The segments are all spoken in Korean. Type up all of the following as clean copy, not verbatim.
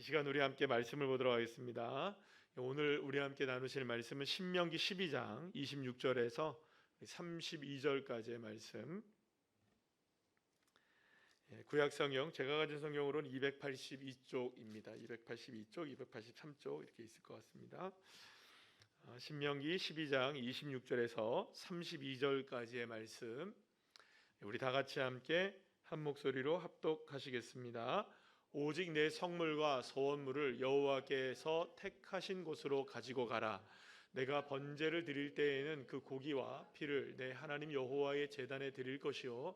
시간 우리 함께 말씀을 보도록 하겠습니다. 오늘 우리 함께 나누실 말씀은 신명기 12장 26절에서 32절까지의 말씀. 구약 성경, 제가 가진 성경으로는 282쪽입니다. 282쪽, 283쪽 이렇게 있을 것 같습니다. 신명기 12장 26절에서 32절까지의 말씀, 우리 다 같이 함께 한 목소리로 합독하시겠습니다. 오직 내 성물과 소원물을 여호와께서 택하신 곳으로 가지고 가라. 내가 번제를 드릴 때에는 그 고기와 피를 내 하나님 여호와의 제단에 드릴 것이요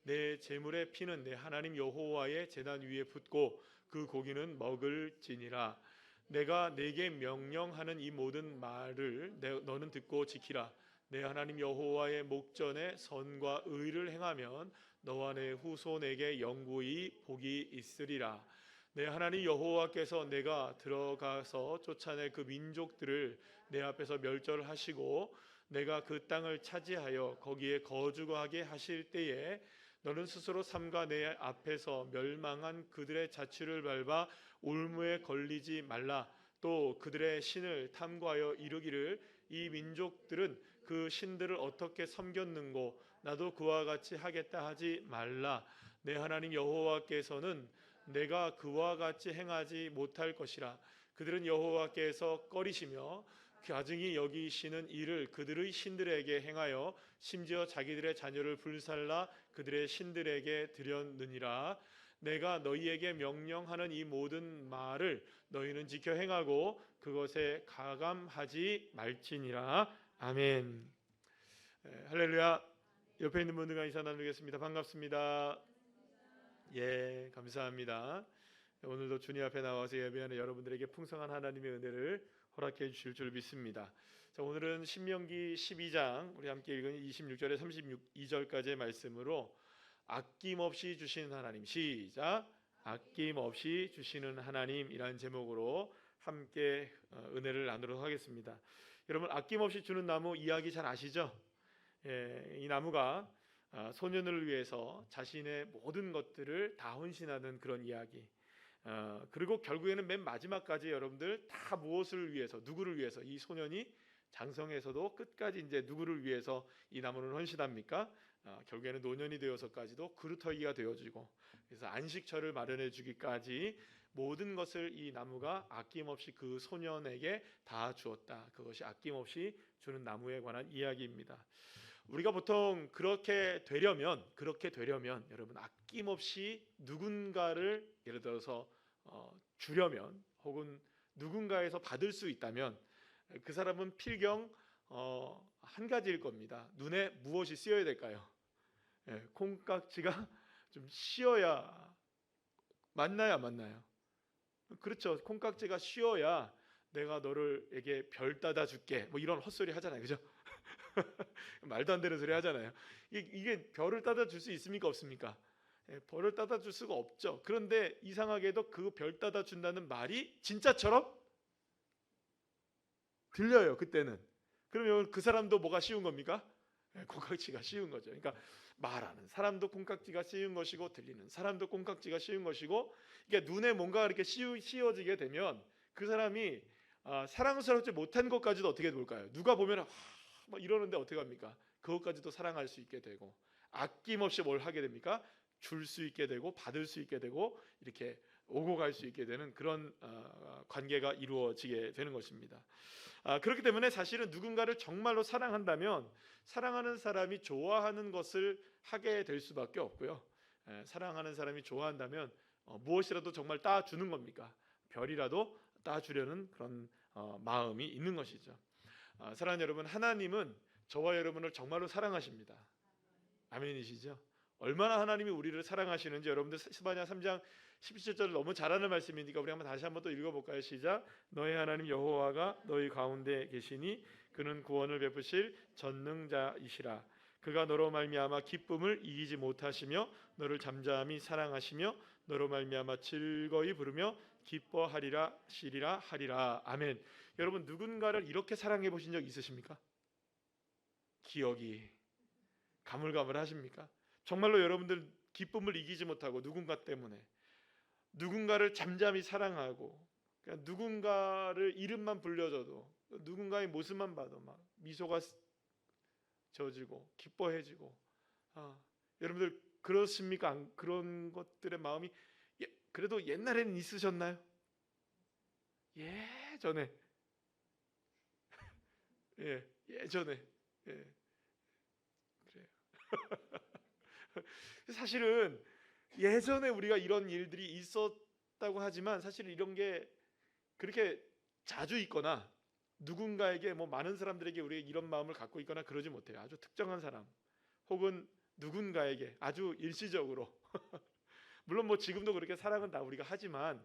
내 제물의 피는 내 하나님 여호와의 제단 위에 붓고 그 고기는 먹을지니라. 내가 내게 명령하는 이 모든 말을 너는 듣고 지키라. 내 하나님 여호와의 목전에 선과 의를 행하면 너와 내 후손에게 영구히 복이 있으리라. 내 하나님 여호와께서 내가 들어가서 쫓아낼 그 민족들을 내 앞에서 멸절하시고 내가 그 땅을 차지하여 거기에 거주하게 하실 때에 너는 스스로 삼가 내 앞에서 멸망한 그들의 자취를 밟아 올무에 걸리지 말라. 또 그들의 신을 탐구하여 이르기를 이 민족들은 그 신들을 어떻게 섬겼는고 나도 그와 같이 하겠다 하지 말라. 내 하나님 여호와께서는 내가 그와 같이 행하지 못할 것이라. 그들은 여호와께서 꺼리시며 가증히 여기시는 일을 그들의 신들에게 행하여 심지어 자기들의 자녀를 불살라 그들의 신들에게 드렸느니라. 내가 너희에게 명령하는 이 모든 말을 너희는 지켜 행하고 그것에 가감하지 말지니라. 아멘. 할렐루야. 옆에 있는 분들과 인사 나누겠습니다. 반갑습니다. 예, 감사합니다. 오늘도 주님 앞에 나와서 예배하는 여러분들에게 풍성한 하나님의 은혜를 허락해 주실 줄 믿습니다. 자, 오늘은 신명기 12장 우리 함께 읽은 26절에 32절까지의 말씀으로 아낌없이 주시는 하나님, 시작. 아낌없이 주시는 하나님이라는 제목으로 함께 은혜를 나누도록 하겠습니다. 여러분, 아낌없이 주는 나무 이야기 잘 아시죠? 이 나무가 소년을 위해서 자신의 모든 것들을 다 헌신하는 그런 이야기. 그리고 결국에는 맨 마지막까지 여러분들 다 무엇을 위해서, 누구를 위해서 이 소년이 장성에서도 끝까지 이제 누구를 위해서 이 나무는 헌신합니까? 결국에는 노년이 되어서까지도 그루터기가 되어지고, 그래서 안식처를 마련해 주기까지 모든 것을 이 나무가 아낌없이 그 소년에게 다 주었다. 그것이 아낌없이 주는 나무에 관한 이야기입니다. 우리가 보통 그렇게 되려면 여러분, 아낌없이 누군가를 예를 들어서 주려면, 혹은 누군가에서 받을 수 있다면 그 사람은 필경 한 가지일 겁니다. 눈에 무엇이 씌어야 될까요? 콩깍지가 좀 씌어야, 맞나요, 안 맞나요? 그렇죠. 콩깍지가 씌어야 내가 너를에게 별 따다 줄게, 뭐 이런 헛소리 하잖아요, 그죠? 말도 안 되는 소리 하잖아요. 이게 별을 따다 줄 수 있습니까, 없습니까? 별을 따다 줄 수가 없죠. 그런데 이상하게도 그 별 따다 준다는 말이 진짜처럼 들려요, 그때는. 그러면 그 사람도 뭐가 쉬운 겁니까? 콩깍지가 쉬운 거죠. 그러니까 말하는 사람도 콩깍지가 쉬운 것이고, 들리는 사람도 콩깍지가 쉬운 것이고, 그러니까 눈에 뭔가 이렇게 씌워지게 되면 그 사람이 사랑스럽지 못한 것까지도 어떻게 볼까요? 누가 보면 막 이러는데 어떻게 합니까? 그것까지도 사랑할 수 있게 되고, 아낌없이 뭘 하게 됩니까? 줄 수 있게 되고, 받을 수 있게 되고, 이렇게 오고 갈 수 있게 되는 그런 관계가 이루어지게 되는 것입니다. 그렇기 때문에 사실은 누군가를 정말로 사랑한다면 사랑하는 사람이 좋아하는 것을 하게 될 수밖에 없고요. 사랑하는 사람이 좋아한다면 무엇이라도 정말 따주는 겁니까? 별이라도 따주려는 그런 마음이 있는 것이죠. 사랑하는 여러분, 하나님은 저와 여러분을 정말로 사랑하십니다. 아멘이시죠? 얼마나 하나님이 우리를 사랑하시는지 여러분들 스바냐 3장 17절 너무 잘 아는 말씀이니까 우리 한번 다시 한번 또 읽어볼까요? 시작. 너희 하나님 여호와가 너희 가운데 계시니 그는 구원을 베푸실 전능자이시라. 그가 너로 말미암아 기쁨을 이기지 못하시며 너를 잠잠히 사랑하시며 너로 말미암아 즐거이 부르며 기뻐하리라 시리라 하리라. 아멘. 여러분, 누군가를 이렇게 사랑해 보신 적 있으십니까? 기억이 가물가물하십니까? 정말로 여러분들 기쁨을 이기지 못하고 누군가 때문에 누군가를 잠잠히 사랑하고, 그러니까 누군가를 이름만 불려줘도, 누군가의 모습만 봐도 막 미소가 져지고 기뻐해지고. 여러분들 그렇습니까? 그런 것들의 마음이 그래도 옛날에는 있으셨나요? 예전에 예전에 그래요. 사실은 예전에 우리가 이런 일들이 있었다고 하지만 사실 이런 게 그렇게 자주 있거나 누군가에게 많은 사람들에게 우리가 이런 마음을 갖고 있거나 그러지 못해요. 아주 특정한 사람 혹은 누군가에게 아주 일시적으로 물론 지금도 그렇게 사랑은 다 우리가 하지만,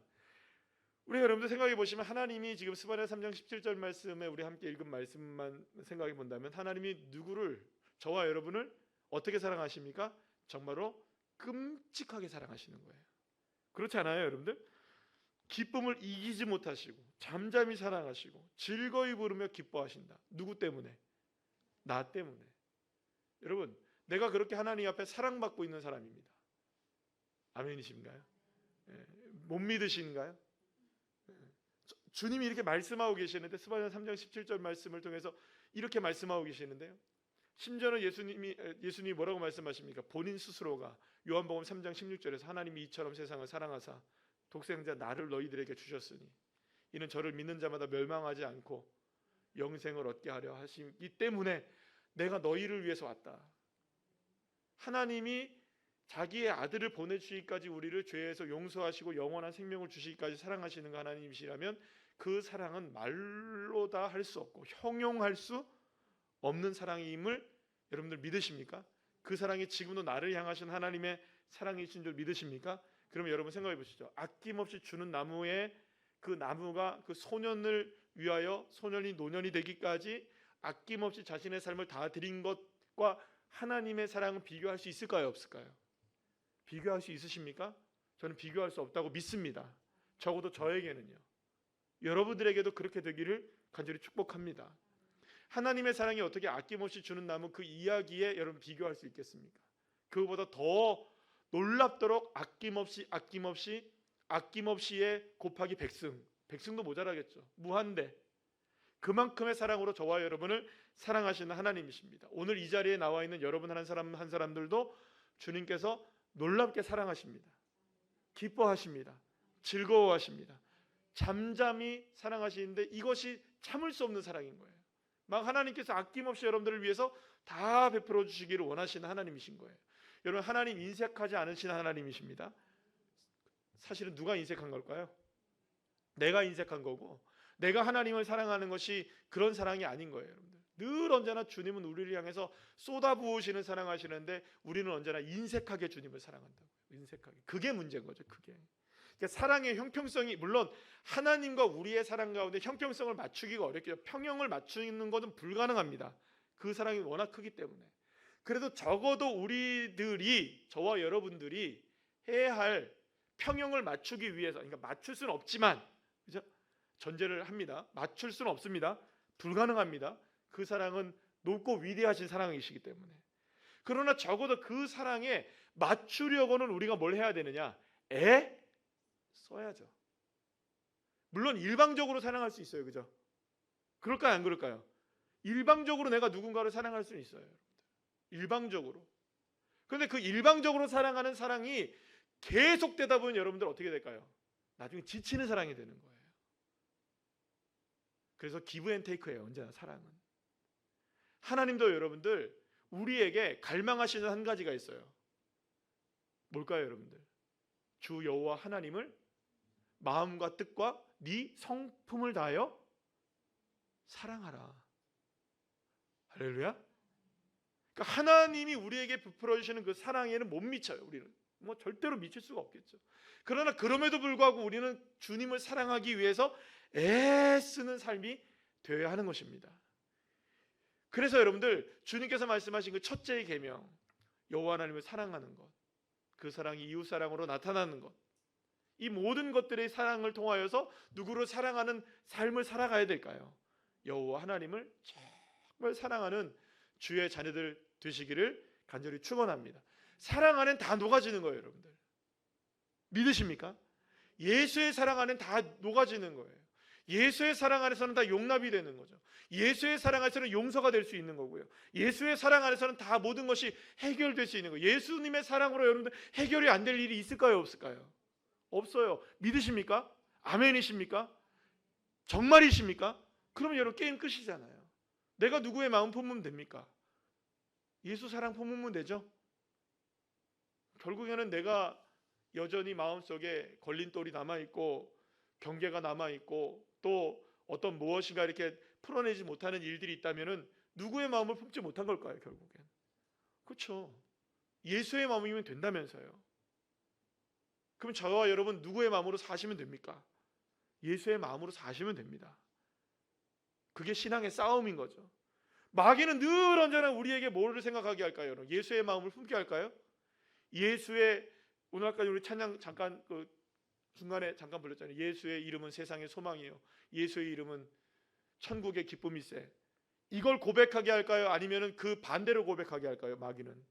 우리 여러분들 생각해 보시면 하나님이 지금 스바냐 3장 17절 말씀에 우리 함께 읽은 말씀만 생각해 본다면 하나님이 누구를, 저와 여러분을 어떻게 사랑하십니까? 정말로 끔찍하게 사랑하시는 거예요. 그렇지 않아요, 여러분들? 기쁨을 이기지 못하시고 잠잠히 사랑하시고 즐거이 부르며 기뻐하신다. 누구 때문에? 나 때문에. 여러분, 내가 그렇게 하나님 앞에 사랑받고 있는 사람입니다. 아멘이신가요? 못 믿으신가요? 주님이 이렇게 말씀하고 계시는데, 스바냐 3장 17절 말씀을 통해서 이렇게 말씀하고 계시는데요, 심지어는 예수님이 뭐라고 말씀하십니까? 본인 스스로가 요한복음 3장 16절에서 하나님이 이처럼 세상을 사랑하사 독생자 나를 너희들에게 주셨으니 이는 저를 믿는 자마다 멸망하지 않고 영생을 얻게 하려 하시기 때문에 내가 너희를 위해서 왔다. 하나님이 자기의 아들을 보내주시기까지 우리를 죄에서 용서하시고 영원한 생명을 주시기까지 사랑하시는 하나님이시라면 그 사랑은 말로 다 할 수 없고 형용할 수 없는 사랑임을 여러분들 믿으십니까? 그 사랑이 지금도 나를 향하신 하나님의 사랑이신 줄 믿으십니까? 그러면 여러분 생각해 보시죠. 아낌없이 주는 나무에 그 나무가 그 소년을 위하여 소년이 노년이 되기까지 아낌없이 자신의 삶을 다 드린 것과 하나님의 사랑은 비교할 수 있을까요? 없을까요? 비교할 수 있으십니까? 저는 비교할 수 없다고 믿습니다. 적어도 저에게는요. 여러분들에게도 그렇게 되기를 간절히 축복합니다. 하나님의 사랑이 어떻게 아낌없이 주는 나무, 그 이야기에 여러분 비교할 수 있겠습니까? 그거보다 더 놀랍도록 아낌없이의 곱하기 백승도 모자라겠죠. 무한대 그만큼의 사랑으로 저와 여러분을 사랑하시는 하나님이십니다. 오늘 이 자리에 나와 있는 여러분 한 사람 한 사람들도 주님께서 놀랍게 사랑하십니다. 기뻐하십니다. 즐거워하십니다. 잠잠히 사랑하시는데 이것이 참을 수 없는 사랑인 거예요. 막 하나님께서 아낌없이 여러분들을 위해서 다 베풀어 주시기를 원하시는 하나님이신 거예요. 여러분, 하나님 인색하지 않으신 하나님이십니다. 사실은 누가 인색한 걸까요? 내가 인색한 거고, 내가 하나님을 사랑하는 것이 그런 사랑이 아닌 거예요. 여러분들, 늘 언제나 주님은 우리를 향해서 쏟아부으시는 사랑하시는데 우리는 언제나 인색하게 주님을 사랑한다고요. 인색하게. 그게 문제인 거죠. 그게. 그러니까 사랑의 형평성이, 물론 하나님과 우리의 사랑 가운데 형평성을 맞추기가 어렵겠죠. 평형을 맞추는 것은 불가능합니다. 그 사랑이 워낙 크기 때문에. 그래도 적어도 우리들이, 저와 여러분들이 해야 할 평형을 맞추기 위해서, 그러니까 맞출 수는 없지만, 그죠? 전제를 합니다. 맞출 수는 없습니다. 불가능합니다. 그 사랑은 높고 위대하신 사랑이시기 때문에. 그러나 적어도 그 사랑에 맞추려고는 우리가 뭘 해야 되느냐? 써야죠. 물론 일방적으로 사랑할 수 있어요. 그죠? 그럴까요? 안 그럴까요? 일방적으로 내가 누군가를 사랑할 수는 있어요. 일방적으로. 그런데 그 일방적으로 사랑하는 사랑이 계속되다 보면 여러분들 어떻게 될까요? 나중에 지치는 사랑이 되는 거예요. 그래서 기브 앤 테이크예요. 언제나 사랑은. 하나님도 여러분들 우리에게 갈망하시는 한 가지가 있어요. 뭘까요, 여러분들? 주 여호와 하나님을 마음과 뜻과 네 성품을 다하여 사랑하라. 할렐루야. 그러니까 하나님이 우리에게 베풀어 주시는 그 사랑에는 못 미쳐요. 우리는 절대로 미칠 수가 없겠죠. 그러나 그럼에도 불구하고 우리는 주님을 사랑하기 위해서 애쓰는 삶이 되어야 하는 것입니다. 그래서 여러분들, 주님께서 말씀하신 그 첫째의 계명, 여호와 하나님을 사랑하는 것, 그 사랑이 이웃 사랑으로 나타나는 것, 이 모든 것들의 사랑을 통하여서 누구를 사랑하는 삶을 살아가야 될까요? 여호와 하나님을 정말 사랑하는 주의 자녀들 되시기를 간절히 축원합니다. 사랑 안엔 다 녹아지는 거예요, 여러분들. 믿으십니까? 예수의 사랑 안에는 다 녹아지는 거예요. 예수의 사랑 안에서는 다 용납이 되는 거죠. 예수의 사랑 안에서는 용서가 될 수 있는 거고요. 예수의 사랑 안에서는 다 모든 것이 해결될 수 있는 거예요. 예수님의 사랑으로 여러분들 해결이 안 될 일이 있을까요? 없을까요? 없어요. 믿으십니까? 아멘이십니까? 정말이십니까? 그러면 여러분 게임 끝이잖아요. 내가 누구의 마음 품으면 됩니까? 예수 사랑 품으면 되죠. 결국에는 내가 여전히 마음속에 걸림돌이 남아있고 경계가 남아있고 또 어떤 무엇인가 이렇게 풀어내지 못하는 일들이 있다면 누구의 마음을 품지 못한 걸까요? 결국엔 그렇죠. 예수의 마음이면 된다면서요. 그럼 저와 여러분 누구의 마음으로 사시면 됩니까? 예수의 마음으로 사시면 됩니다. 그게 신앙의 싸움인 거죠. 마귀는 늘 언제나 우리에게 뭐를 생각하게 할까요? 여러분? 예수의 마음을 품게 할까요? 예수의 오늘 아까 우리 찬양 잠깐 중간에 잠깐 불렀잖아요. 예수의 이름은 세상의 소망이에요. 예수의 이름은 천국의 기쁨이세. 이걸 고백하게 할까요? 아니면은 그 반대로 고백하게 할까요? 마귀는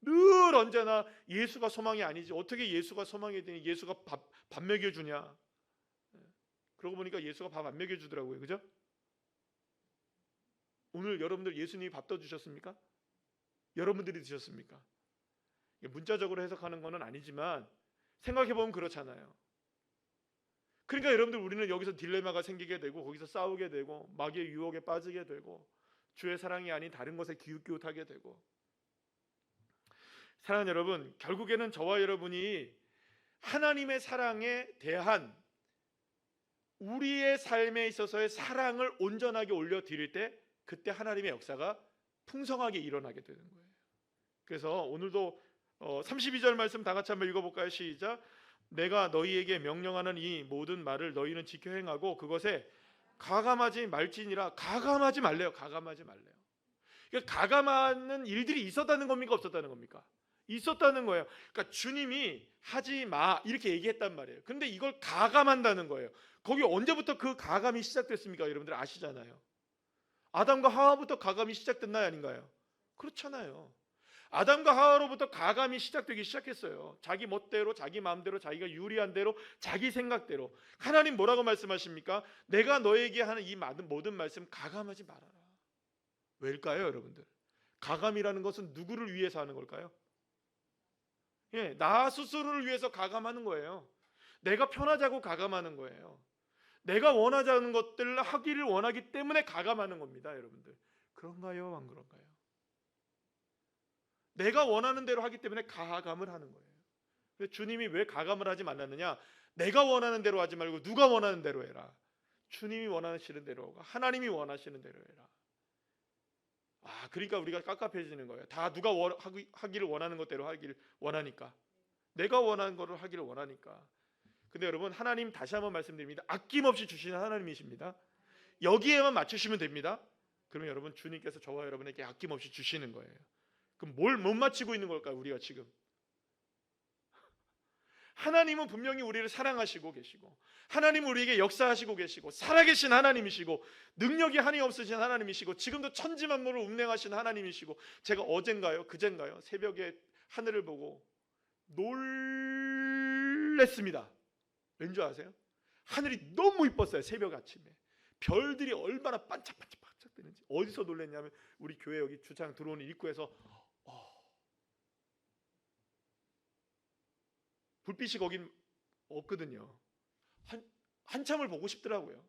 늘 언제나 예수가 소망이 아니지 어떻게 예수가 소망이 되니 예수가 밥 먹여주냐. 그러고 보니까 예수가 밥 안 먹여주더라고요. 그죠? 오늘 여러분들 예수님이 밥 떠주셨습니까? 여러분들이 드셨습니까? 문자적으로 해석하는 것은 아니지만 생각해보면 그렇잖아요. 그러니까 여러분들 우리는 여기서 딜레마가 생기게 되고 거기서 싸우게 되고 마귀의 유혹에 빠지게 되고 주의 사랑이 아닌 다른 것에 기웃기웃하게 되고. 사랑하는 여러분, 결국에는 저와 여러분이 하나님의 사랑에 대한 우리의 삶에 있어서의 사랑을 온전하게 올려드릴 때 그때 하나님의 역사가 풍성하게 일어나게 되는 거예요. 그래서 오늘도 32절 말씀 다 같이 한번 읽어볼까요? 시작. 내가 너희에게 명령하는 이 모든 말을 너희는 지켜 행하고 그것에 가감하지 말지니라. 가감하지 말래요. 가감하지 말래요. 그러니까 가감하는 일들이 있었다는 겁니까? 없었다는 겁니까? 있었다는 거예요. 그러니까 주님이 하지 마 이렇게 얘기했단 말이에요. 근데 이걸 가감한다는 거예요. 거기 언제부터 그 가감이 시작됐습니까? 여러분들 아시잖아요. 아담과 하와부터 가감이 시작됐나요? 아닌가요? 그렇잖아요. 아담과 하와로부터 가감이 시작되기 시작했어요. 자기 멋대로 자기 마음대로 자기가 유리한 대로 자기 생각대로. 하나님 뭐라고 말씀하십니까? 내가 너에게 하는 이 모든 말씀 가감하지 말아라. 왜일까요? 여러분들 가감이라는 것은 누구를 위해서 하는 걸까요? 나 스스로를 위해서 가감하는 거예요. 내가 편하자고 가감하는 거예요. 내가 원하지 않는 것들을 하기를 원하기 때문에 가감하는 겁니다. 여러분들 그런가요? 안 그런가요? 내가 원하는 대로 하기 때문에 가감을 하는 거예요. 그래서 주님이 왜 가감을 하지 말랐느냐? 내가 원하는 대로 하지 말고 누가 원하는 대로 해라. 주님이 원하시는 대로 하나님이 원하시는 대로 해라. 그러니까 우리가 깝깝해지는 거예요. 다 누가 하기를 원하는 것대로 하기를 원하니까. 내가 원하는 것을 하기를 원하니까. 근데 여러분 하나님 다시 한번 말씀드립니다. 아낌없이 주시는 하나님이십니다. 여기에만 맞추시면 됩니다. 그러면 여러분 주님께서 저와 여러분에게 아낌없이 주시는 거예요. 그럼 뭘 못 맞추고 있는 걸까요? 우리가 지금 하나님은 분명히 우리를 사랑하시고 계시고 하나님은 우리에게 역사하시고 계시고 살아계신 하나님이시고 능력이 한이 없으신 하나님이시고 지금도 천지만물을 운행하신 하나님이시고 제가 어젠가요? 그젠가요? 새벽에 하늘을 보고 놀랬습니다. 왠지 아세요? 하늘이 너무 이뻤어요. 새벽 아침에 별들이 얼마나 반짝반짝 뜨는지. 어디서 놀랬냐면 우리 교회 여기 주차장 들어오는 입구에서 불빛이 거긴 없거든요. 한참을 보고 싶더라고요.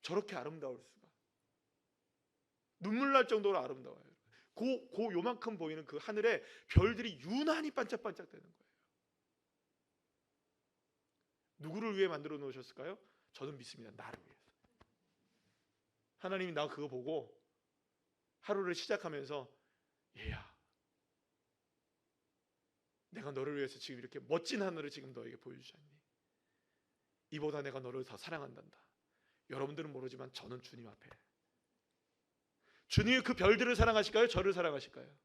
저렇게 아름다울 수가. 눈물 날 정도로 아름다워요. 요만큼 보이는 그 하늘에 별들이 유난히 반짝반짝 되는 거예요. 누구를 위해 만들어 놓으셨을까요? 저는 믿습니다. 나를 위해서. 하나님이 나 그거 보고 하루를 시작하면서 얘야 내가 너를 위해서 지금 이렇게 멋진 하늘을 지금 너에게 보여주셨니? 이보다 내가 너를 더 사랑한단다. 여러분들은 모르지만 저는 주님 앞에 주님이 그 별들을 사랑하실까요? 저를 사랑하실까요?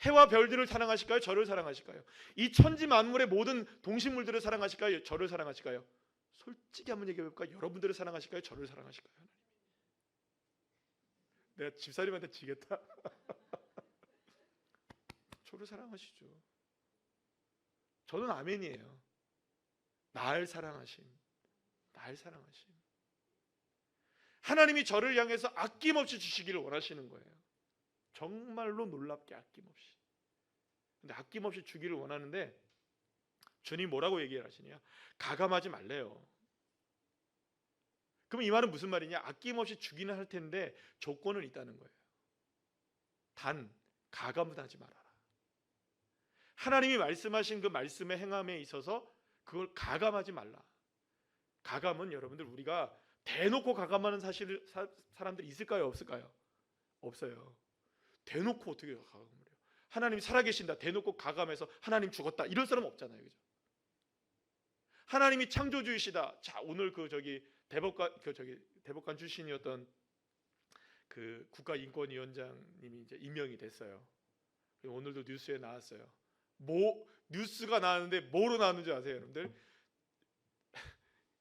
해와 별들을 사랑하실까요? 저를 사랑하실까요? 이 천지 만물의 모든 동식물들을 사랑하실까요? 저를 사랑하실까요? 솔직히 한번 얘기해볼까요? 여러분들을 사랑하실까요? 저를 사랑하실까요? 하나님. 내가 집사님한테 지겠다. 저를 사랑하시죠. 저는 아멘이에요. 날 사랑하심, 날 사랑하심. 하나님이 저를 향해서 아낌없이 주시기를 원하시는 거예요. 정말로 놀랍게 아낌없이. 근데 아낌없이 주기를 원하는데 주님 뭐라고 얘기를 하시냐? 가감하지 말래요. 그럼 이 말은 무슨 말이냐? 아낌없이 주기는 할 텐데 조건은 있다는 거예요. 단 가감은 하지 말아라. 하나님이 말씀하신 그 말씀의 행함에 있어서 그걸 가감하지 말라. 가감은 여러분들 우리가 대놓고 가감하는 사람들이 있을까요? 없을까요? 없어요. 대놓고 어떻게 가감을 해요? 하나님이 살아계신다 대놓고 가감해서 하나님 죽었다 이런 사람 없잖아요. 그죠? 하나님이 창조주이시다. 자, 오늘 대법관 출신이었던 그 국가인권위원장님이 이제 임명이 됐어요. 오늘도 뉴스에 나왔어요. 뉴스가 나왔는데 뭐로 나왔는지 아세요, 여러분들?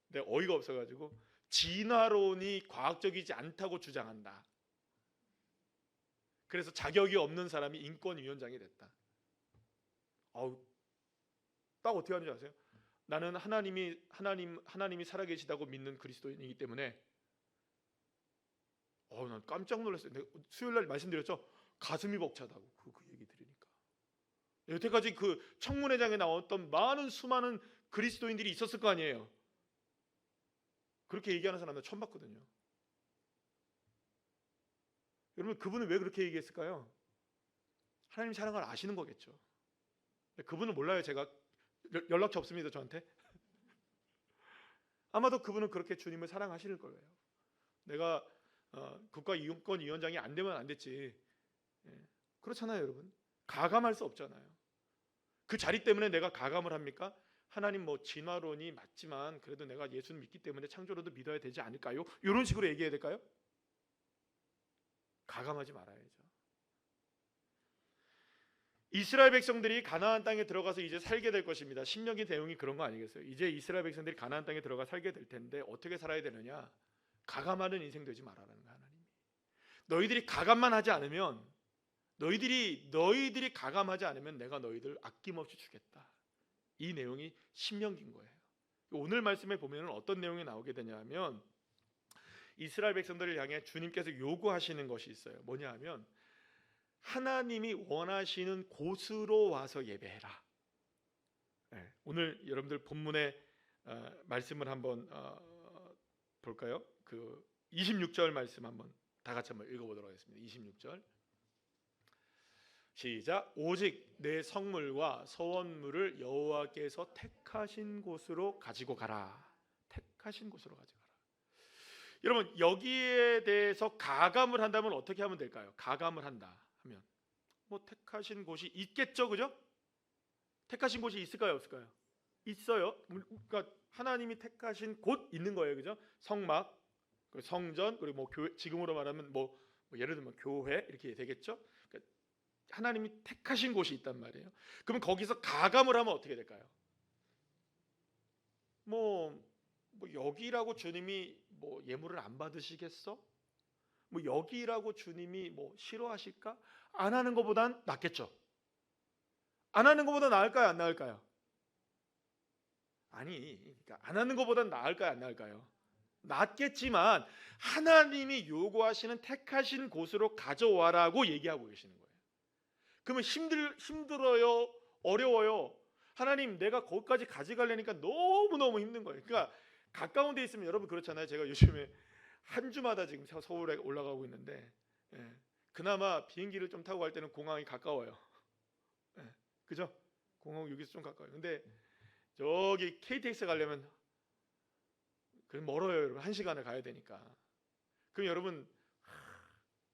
내가 어이가 없어가지고 진화론이 과학적이지 않다고 주장한다. 그래서 자격이 없는 사람이 인권위원장이 됐다. 딱 어떻게 하는지 아세요? 나는 하나님이 살아계시다고 믿는 그리스도인이기 때문에 난 깜짝 놀랐어요. 내가 수요일 날 말씀드렸죠. 가슴이 벅차다고 그 얘기 들으니까. 여태까지 그 청문회장에 나왔던 수많은 그리스도인들이 있었을 거 아니에요. 그렇게 얘기하는 사람들 처음 봤거든요. 여러분 그분은 왜 그렇게 얘기했을까요? 하나님 사랑을 아시는 거겠죠. 그분은 몰라요. 제가 연락처 없습니다. 저한테. 아마도 그분은 그렇게 주님을 사랑하실 거예요. 내가 국가인권위원장이 안 되면 안 됐지. 그렇잖아요, 여러분. 가감할 수 없잖아요. 그 자리 때문에 내가 가감을 합니까? 하나님 진화론이 맞지만 그래도 내가 예수를 믿기 때문에 창조론도 믿어야 되지 않을까요? 이런 식으로 얘기해야 될까요? 가감하지 말아야죠. 이스라엘 백성들이 가나안 땅에 들어가서 이제 살게 될 것입니다. 신명기 내용이 그런 거 아니겠어요? 이제 이스라엘 백성들이 가나안 땅에 들어가 살게 될 텐데 어떻게 살아야 되느냐? 가감하는 인생 되지 말아라는 거야, 하나님이. 너희들이 가감만 하지 않으면 너희들이 가감하지 않으면 내가 너희들 아낌없이 주겠다. 이 내용이 신명기인 거예요. 오늘 말씀에 보면 어떤 내용이 나오게 되냐면 이스라엘 백성들을 향해 주님께서 요구하시는 것이 있어요. 뭐냐 하면 하나님이 원하시는 곳으로 와서 예배해라. 오늘 여러분들 본문의 말씀을 한번 볼까요? 그 26절 말씀 한번 다 같이 한번 읽어보도록 하겠습니다. 26절 시작. 오직 내 성물과 서원물을 여호와께서 택하신 곳으로 가지고 가라. 택하신 곳으로 가지고 가라. 여러분 여기에 대해서 가감을 한다면 어떻게 하면 될까요? 가감을 한다 하면 택하신 곳이 있겠죠, 그죠? 택하신 곳이 있을까요, 없을까요? 있어요. 그러니까 하나님이 택하신 곳 있는 거예요, 그죠? 성막, 성전, 그리고 교회, 지금으로 말하면 예를 들면 교회 이렇게 되겠죠? 그러니까 하나님이 택하신 곳이 있단 말이에요. 그러면 거기서 가감을 하면 어떻게 될까요? 여기라고 주님이 예물을 안 받으시겠어? 여기라고 주님이 싫어하실까? 안 하는 것보단 낫겠죠. 안 하는 것보다 나을까요, 안 나을까요? 그러니까 안 하는 것보단 나을까요, 안 나을까요? 낫겠지만 하나님이 요구하시는 택하신 곳으로 가져와라고 얘기하고 계시는 거예요. 그러면 힘들어요, 어려워요. 하나님 내가 거기까지 가져가려니까 너무너무 힘든 거예요. 그러니까 가까운 데 있으면 여러분 그렇잖아요. 제가 요즘에 한 주마다 지금 서울에 올라가고 있는데 그나마 비행기를 좀 타고 갈 때는 공항이 가까워요. 그죠? 공항 여기서 좀 가까워요. 근데 저기 KTX 가려면 멀어요, 여러분. 1시간을 가야 되니까. 그럼 여러분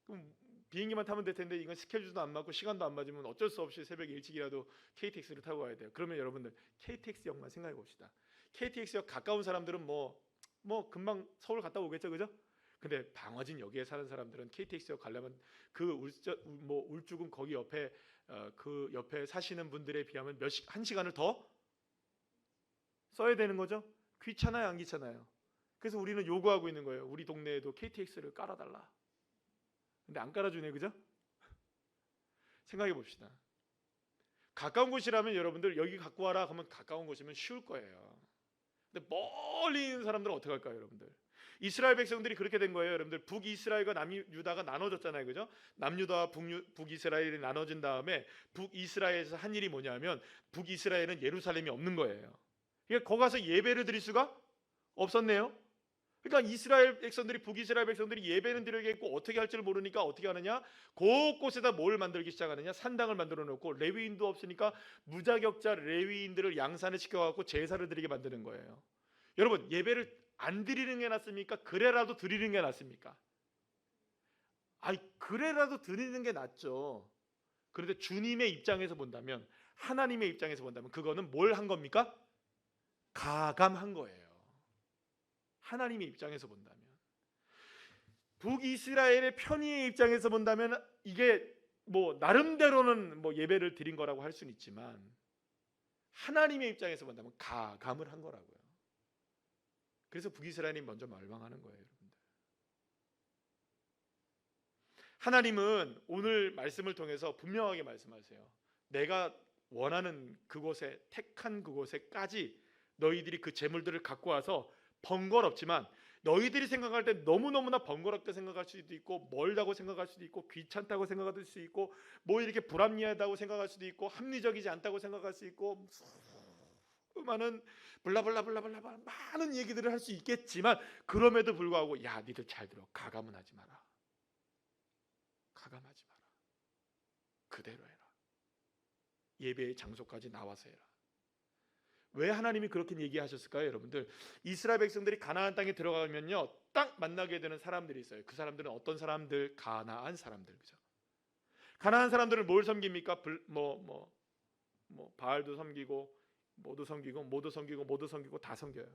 그럼 비행기만 타면 될 텐데 이건 스케줄도 안 맞고 시간도 안 맞으면 어쩔 수 없이 새벽 일찍이라도 KTX를 타고 가야 돼요. 그러면 여러분들 KTX역만 생각해 봅시다. KTX역 가까운 사람들은 금방 서울 갔다 오겠죠, 그죠? 근데 방화진역에 사는 사람들은 KTX역 가려면 그 울주군 거기 옆에 그 옆에 사시는 분들에 비하면 1시간을 더 써야 되는 거죠. 귀찮아요, 안 귀찮아요? 그래서 우리는 요구하고 있는 거예요. 우리 동네에도 KTX를 깔아달라. 근데 안 깔아주네, 그죠? 생각해 봅시다. 가까운 곳이라면 여러분들 여기 갖고 와라 하면 가까운 곳이면 쉬울 거예요. 근데 멀리 있는 사람들은 어떻게 할까요, 여러분들? 이스라엘 백성들이 그렇게 된 거예요, 여러분들. 북이스라엘과 남유다가 나눠졌잖아요, 그죠? 남유다와 북이스라엘이 나눠진 다음에 북이스라엘에서 한 일이 뭐냐면 북이스라엘은 예루살렘이 없는 거예요. 그러니까 거기 가서 예배를 드릴 수가 없었네요. 그러니까 이스라엘 백성들이 북이스라엘 백성들이 예배는 드려야겠고 어떻게 할지를 모르니까 어떻게 하느냐? 곳곳에다 뭘 만들기 시작하느냐? 산당을 만들어 놓고 레위인도 없으니까 무자격자 레위인들을 양산을 시켜갖고 제사를 드리게 만드는 거예요. 여러분, 예배를 안 드리는 게 낫습니까? 그래라도 드리는 게 낫습니까? 아니, 그래라도 드리는 게 낫죠. 그런데 주님의 입장에서 본다면, 하나님의 입장에서 본다면 그거는 뭘 한 겁니까? 가감한 거예요. 하나님의 입장에서 본다면, 북이스라엘의 편의의 입장에서 본다면 이게 뭐 나름대로는 뭐 예배를 드린 거라고 할 수는 있지만 하나님의 입장에서 본다면 가감을 한 거라고요. 그래서 북이스라엘이 먼저 멸망하는 거예요, 여러분들. 하나님은 오늘 말씀을 통해서 분명하게 말씀하세요. 내가 원하는 그곳에, 택한 그곳에까지 너희들이 그 재물들을 갖고 와서 번거롭지만, 너희들이 생각할 때 너무너무나 번거롭게 생각할 수도 있고 멀다고 생각할 수도 있고 귀찮다고 생각할 수 있고 뭐 이렇게 불합리하다고 생각할 수도 있고 합리적이지 않다고 생각할 수 있고 많은 블라블라블라블라 많은 얘기들을 할 수 있겠지만, 그럼에도 불구하고 야, 니들 잘 들어. 가감은 하지 마라. 가감하지 마라. 그대로 해라. 예배의 장소까지 나와서 해라. 왜 하나님이 그렇게 얘기하셨을까요, 여러분들? 이스라엘 백성들이 가나안 땅에 들어가면요, 딱 만나게 되는 사람들이 있어요. 그 사람들은 어떤 사람들? 가나안 사람들, 그죠? 가나안 사람들을 뭘 섬깁니까? 바알도 섬기고, 모두 섬기고 다 섬겨요.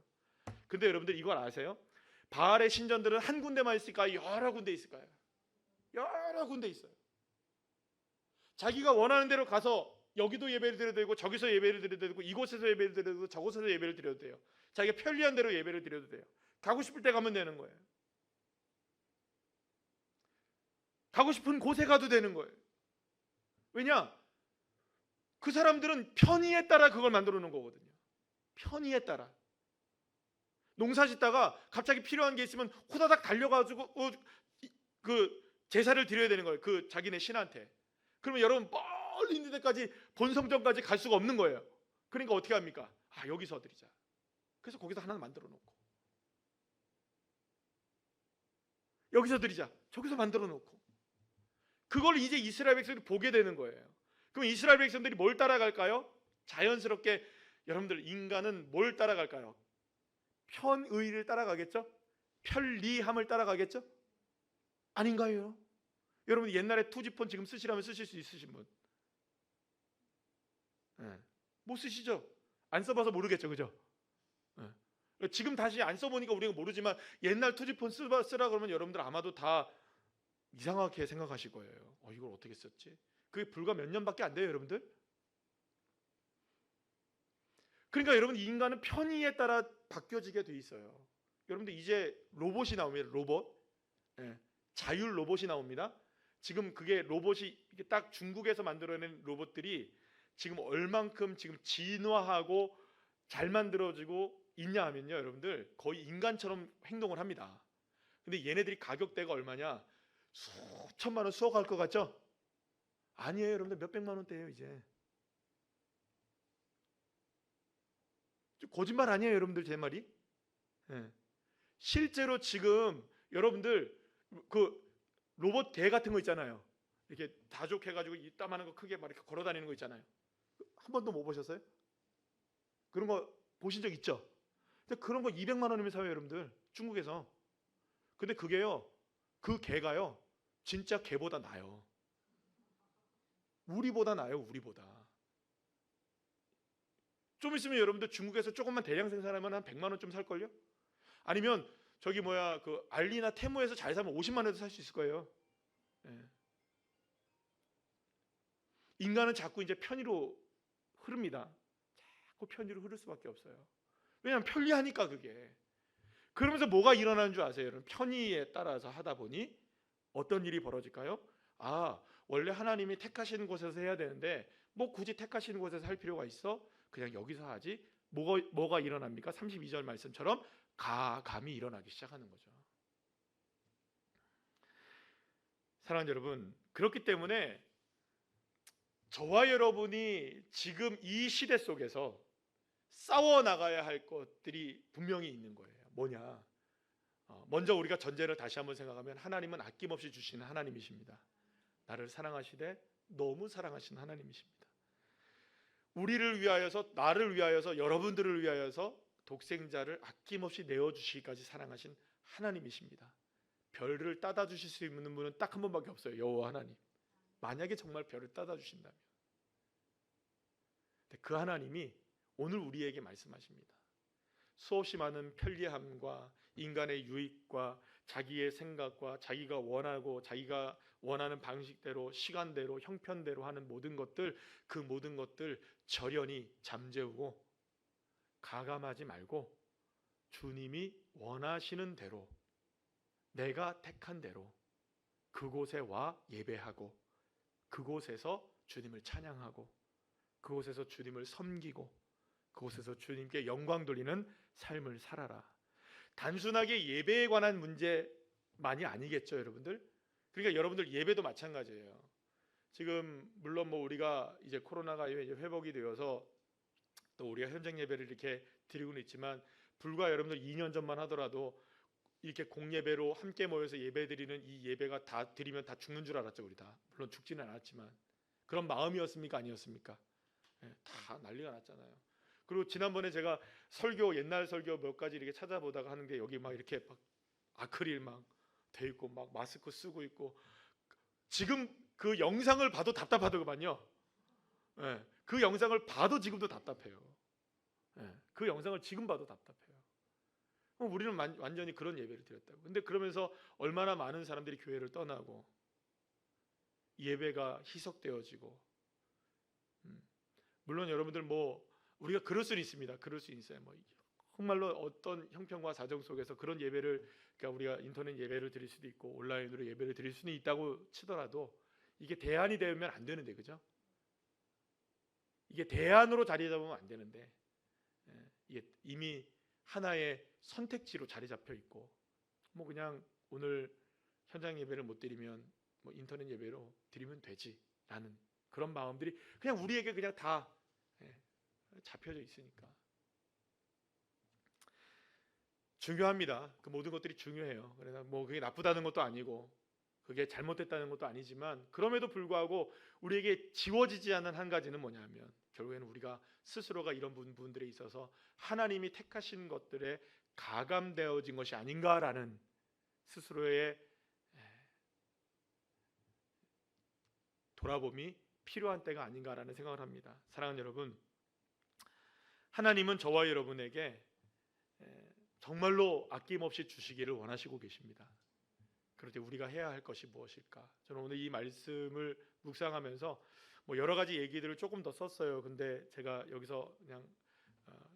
근데 여러분들 이걸 아세요? 바알의 신전들은 한 군데만 있을까요? 여러 군데 있을까요? 여러 군데 있어요. 자기가 원하는 대로 가서 여기도 예배를 드려도 되고 저기서 예배를 드려도 되고 이곳에서 예배를 드려도 되고 저곳에서 예배를 드려도 돼요. 자기가 편리한 대로 예배를 드려도 돼요. 가고 싶을 때 가면 되는 거예요. 가고 싶은 곳에 가도 되는 거예요. 왜냐? 그 사람들은 편의에 따라 그걸 만들어 놓은 거거든요. 편의에 따라. 농사 짓다가 갑자기 필요한 게 있으면 후다닥 달려가지고 그 제사를 드려야 되는 거예요. 그 자기네 신한테. 그러면 여러분 멀리 있는 데까지 본성전까지 갈 수가 없는 거예요. 그러니까 어떻게 합니까? 아, 여기서 드리자. 그래서 거기서 하나 만들어 놓고, 여기서 드리자. 저기서 만들어 놓고, 그걸 이제 이스라엘 백성들이 보게 되는 거예요. 그럼 이스라엘 백성들이 뭘 따라갈까요? 자연스럽게 여러분들, 인간은 뭘 따라갈까요? 편의를 따라가겠죠? 편리함을 따라가겠죠? 아닌가요? 여러분, 옛날에 투지폰 지금 쓰시라면 쓰실 수 있으신 분? 못 쓰시죠? 안 써봐서 모르겠죠, 그죠? 지금 다시 안 써보니까 우리가 모르지만 옛날 투지폰 쓰라 그러면 여러분들 아마도 다 이상하게 생각하실 거예요. 이걸 어떻게 썼지? 그게 불과 몇 년밖에 안 돼요, 여러분들. 그러니까 여러분, 인간은 편의에 따라 바뀌어지게 돼 있어요. 여러분들 이제 로봇이 나옵니다. 로봇. 자율 로봇이 나옵니다. 지금 그게 로봇이 딱 중국에서 만들어낸 로봇들이 지금 얼만큼 지금 진화하고 잘 만들어지고 있냐 하면요, 여러분들 거의 인간처럼 행동을 합니다. 근데 얘네들이 가격대가 얼마냐? 수천만 원, 수억 할 것 같죠? 아니에요, 여러분들. 몇백만 원대예요, 이제. 거짓말 아니에요, 여러분들, 제 말이? 실제로 지금 여러분들 그 로봇 개 같은 거 있잖아요. 이렇게 다족해가지고 이따만한 거 크게 막 이렇게 걸어다니는 거 있잖아요. 한 번도 못 보셨어요? 그런 거 보신 적 있죠? 근데 그런 거 200만 원이면 사요, 여러분들. 중국에서. 근데 그게요, 그 개가요, 진짜 개보다 나아요. 우리보다 나아요, 우리보다. 좀 있으면 여러분들 중국에서 조금만 대량 생산하면 한 100만 원쯤 살걸요? 아니면 저기 그 알리나 테무에서 잘 사면 50만 원에도 살 수 있을 거예요. 인간은 자꾸 이제 편의로 흐릅니다. 자꾸 편의로 흐를 수밖에 없어요. 왜냐하면 편리하니까 그게. 그러면서 뭐가 일어나는 줄 아세요, 여러분? 편의에 따라서 하다 보니 어떤 일이 벌어질까요? 원래 하나님이 택하시는 곳에서 해야 되는데 뭐 굳이 택하시는 곳에서 할 필요가 있어? 그냥 여기서 하지. 뭐가 일어납니까? 32절 말씀처럼 감이 일어나기 시작하는 거죠. 사랑하는 여러분, 그렇기 때문에 저와 여러분이 지금 이 시대 속에서 싸워 나가야 할 것들이 분명히 있는 거예요. 뭐냐? 먼저 우리가 전제를 다시 한번 생각하면 하나님은 아낌없이 주시는 하나님이십니다. 나를 사랑하시되 너무 사랑하시는 하나님이십니다. 우리를 위하여서, 나를 위하여서, 여러분들을 위하여서 독생자를 아낌없이 내어주시기까지 사랑하신 하나님이십니다. 별을 따다 주실 수 있는 분은 딱 한 번밖에 없어요. 여호와 하나님. 만약에 정말 별을 따다 주신다면, 그 하나님이 오늘 우리에게 말씀하십니다. 수없이 많은 편리함과 인간의 유익과 자기의 생각과 자기가 원하고 자기가 원하는 방식대로, 시간대로, 형편대로 하는 모든 것들, 그 모든 것들 절연히 잠재우고 가감하지 말고 주님이 원하시는 대로, 내가 택한 대로 그곳에 와 예배하고, 그곳에서 주님을 찬양하고, 그곳에서 주님을 섬기고, 그곳에서 주님께 영광 돌리는 삶을 살아라. 단순하게 예배에 관한 문제만이 아니겠죠, 여러분들? 그러니까 여러분들 예배도 마찬가지예요. 지금 물론 뭐 우리가 이제 코로나가 이제 회복이 되어서 또 우리가 현장 예배를 이렇게 드리고는 있지만, 불과 여러분들 2년 전만 하더라도 이렇게 공예배로 함께 모여서 예배 드리는 이 예배가 다 드리면 다 죽는 줄 알았죠, 우리 다. 물론 죽지는 않았지만 그런 마음이었습니까, 아니었습니까? 다 난리가 났잖아요. 그리고 지난번에 제가 설교, 옛날 설교 몇 가지 이렇게 찾아보다가 하는데, 여기 막 이렇게 막 아크릴 막 돼 있고 막 마스크 쓰고 있고, 지금 그 영상을 봐도 답답하더구만요. 그 영상을 봐도 지금도 답답해요. 그 영상을 지금 봐도 답답해요. 우리는 완전히 그런 예배를 드렸다고. 근데 그러면서 얼마나 많은 사람들이 교회를 떠나고 예배가 희석되어지고, 물론 여러분들 뭐 우리가 그럴 수는 있습니다. 그럴 수 있어요. 뭐 정말로 어떤 형편과 사정 속에서 그런 예배를, 그러니까 우리가 인터넷 예배를 드릴 수도 있고 온라인으로 예배를 드릴 수는 있다고 치더라도, 이게 대안이 되면 안 되는데, 그죠? 이게 대안으로 자리 잡으면 안 되는데, 이게 이미 하나의 선택지로 자리 잡혀 있고, 뭐 그냥 오늘 현장 예배를 못 드리면 뭐 인터넷 예배로 드리면 되지라는 그런 마음들이 그냥 우리에게 그냥 다 잡혀져 있으니까. 중요합니다. 그 모든 것들이 중요해요. 그래서 뭐 그게 나쁘다는 것도 아니고 그게 잘못됐다는 것도 아니지만, 그럼에도 불구하고 우리에게 지워지지 않는 한 가지는 뭐냐면, 결국에는 우리가 스스로가 이런 부분들에 있어서 하나님이 택하신 것들에 가감되어진 것이 아닌가라는 스스로의 돌아봄이 필요한 때가 아닌가라는 생각을 합니다. 사랑하는 여러분, 하나님은 저와 여러분에게 정말로 아낌없이 주시기를 원하시고 계십니다. 그럴 때 우리가 해야 할 것이 무엇일까? 저는 오늘 이 말씀을 묵상하면서 뭐 여러 가지 얘기들을 조금 더 썼어요. 근데 제가 여기서 그냥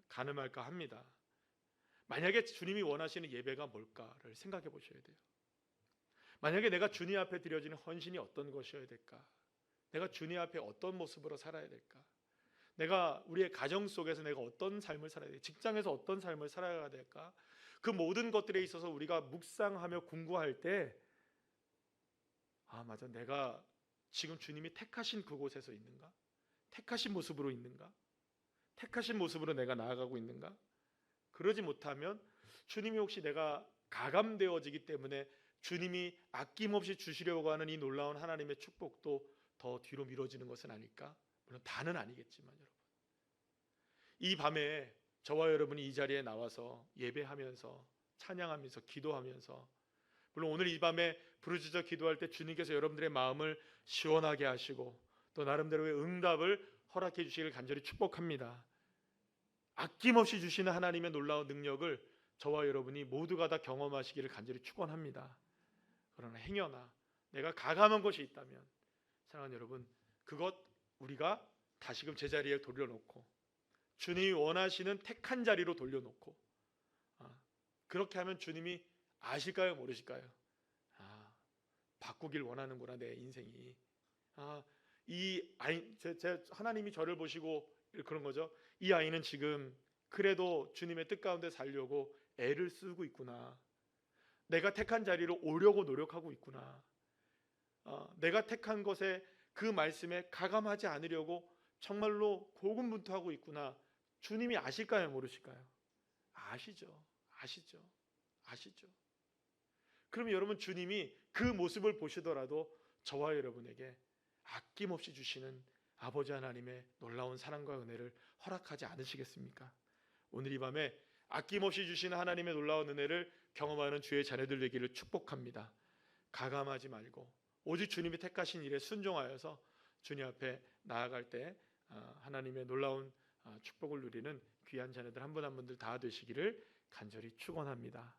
가늠할까 합니다. 만약에 주님이 원하시는 예배가 뭘까를 생각해 보셔야 돼요. 만약에 내가 주님 앞에 드려지는 헌신이 어떤 것이어야 될까? 내가 주님 앞에 어떤 모습으로 살아야 될까? 내가 우리의 가정 속에서 내가 어떤 삶을 살아야 될까? 직장에서 어떤 삶을 살아야 될까? 그 모든 것들에 있어서 우리가 묵상하며 궁구할 때, 맞아, 내가 지금 주님이 택하신 그곳에서 있는가? 택하신 모습으로 있는가? 택하신 모습으로 내가 나아가고 있는가? 그러지 못하면 주님이 혹시 내가 가감되어지기 때문에 주님이 아낌없이 주시려고 하는 이 놀라운 하나님의 축복도 더 뒤로 미뤄지는 것은 아닐까? 물론 다는 아니겠지만, 여러분, 이 밤에 저와 여러분이 이 자리에 나와서 예배하면서 찬양하면서 기도하면서, 물론 오늘 이 밤에 부르짖어 기도할 때 주님께서 여러분들의 마음을 시원하게 하시고 또 나름대로의 응답을 허락해 주시길 간절히 축복합니다. 아낌없이 주시는 하나님의 놀라운 능력을 저와 여러분이 모두가 다 경험하시기를 간절히 축원합니다. 그러나 행여나 내가 가감한 것이 있다면, 사랑하는 여러분, 그것 우리가 다시금 제자리에 돌려놓고 주님이 원하시는 택한 자리로 돌려놓고, 그렇게 하면 주님이 아실까요, 모르실까요? 바꾸길 원하는구나, 내 인생이. 이 아이, 하나님이 저를 보시고 그런 거죠. 이 아이는 지금 그래도 주님의 뜻 가운데 살려고 애를 쓰고 있구나. 내가 택한 자리로 오려고 노력하고 있구나. 내가 택한 것에 그 말씀에 가감하지 않으려고 정말로 고군분투하고 있구나. 주님이 아실까요, 모르실까요? 아시죠. 아시죠. 아시죠. 그럼 여러분, 주님이 그 모습을 보시더라도 저와 여러분에게 아낌없이 주시는 아버지 하나님의 놀라운 사랑과 은혜를 허락하지 않으시겠습니까? 오늘 이 밤에 아낌없이 주시는 하나님의 놀라운 은혜를 경험하는 주의 자녀들 되기를 축복합니다. 가감하지 말고 오직 주님이 택하신 일에 순종하여서 주님 앞에 나아갈 때 하나님의 놀라운 축복을 누리는 귀한 자녀들 한 분 한 분들 다 되시기를 간절히 축원합니다.